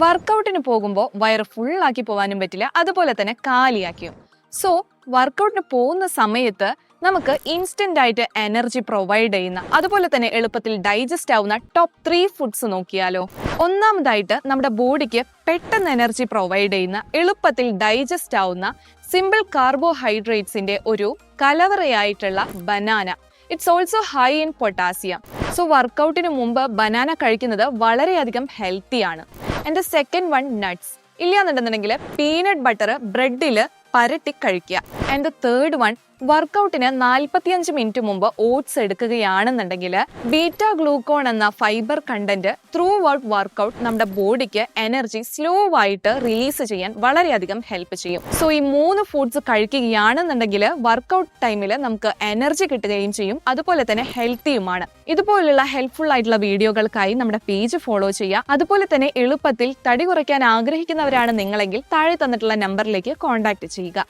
വർക്കൗട്ടിന് പോകുമ്പോൾ വയറ് ഫുള്ളാക്കി പോകാനും പറ്റില്ല, അതുപോലെ തന്നെ കാലിയാക്കിയും. സോ വർക്കൗട്ടിന് പോകുന്ന സമയത്ത് നമുക്ക് ഇൻസ്റ്റന്റ് ആയിട്ട് എനർജി പ്രൊവൈഡ് ചെയ്യുന്ന, അതുപോലെ തന്നെ എളുപ്പത്തിൽ ഡൈജസ്റ്റ് ആവുന്ന ടോപ്പ് 3 ഫുഡ്സ് നോക്കിയാലോ. ഒന്നാമതായിട്ട് നമ്മുടെ ബോഡിക്ക് പെട്ടെന്ന് എനർജി പ്രൊവൈഡ് ചെയ്യുന്ന, എളുപ്പത്തിൽ ഡൈജസ്റ്റ് ആവുന്ന സിമ്പിൾ കാർബോഹൈഡ്രേറ്റ്സിന്റെ ഒരു കലവറയായിട്ടുള്ള banana. It's also high in potassium. So വർക്കൗട്ടിന് മുമ്പ് ബനാന കഴിക്കുന്നത് വളരെയധികം ഹെൽത്തിയാണ്. And second one, nuts. ഇല്ലാന്നുണ്ടെന്നുണ്ടെങ്കിൽ പീനട്ട് ബട്ടർ ബ്രെഡിൽ പരട്ടി കഴിക്കുക. ആൻഡ് തേർഡ് വൺ, വർക്കൗട്ടിന് 45 മിനിറ്റ് മുമ്പ് ഓട്സ് എടുക്കുകയാണെന്നുണ്ടെങ്കിൽ ബീറ്റ ഗ്ലൂക്കോൺ എന്ന fibre content throughout workout നമ്മുടെ ബോഡിക്ക് എനർജി സ്ലോ ആയിട്ട് റിലീസ് ചെയ്യാൻ വളരെയധികം ഹെൽപ്പ് ചെയ്യും. സോ ഈ 3 ഫുഡ്സ് കഴിക്കുകയാണെന്നുണ്ടെങ്കിൽ വർക്കൗട്ട് ടൈമിൽ നമുക്ക് എനർജി കിട്ടുകയും ചെയ്യും, അതുപോലെ തന്നെ ഹെൽത്തിയുമാണ്. ഇതുപോലുള്ള ഹെൽപ്ഫുൾ ആയിട്ടുള്ള വീഡിയോകൾക്കായി നമ്മുടെ പേജ് ഫോളോ ചെയ്യുക. അതുപോലെ തന്നെ എളുപ്പത്തിൽ തടി കുറയ്ക്കാൻ ആഗ്രഹിക്കുന്നവരാണ് നിങ്ങളെങ്കിൽ താഴെ തന്നിട്ടുള്ള നമ്പറിലേക്ക് കോൺടാക്ട് ചെയ്യുക.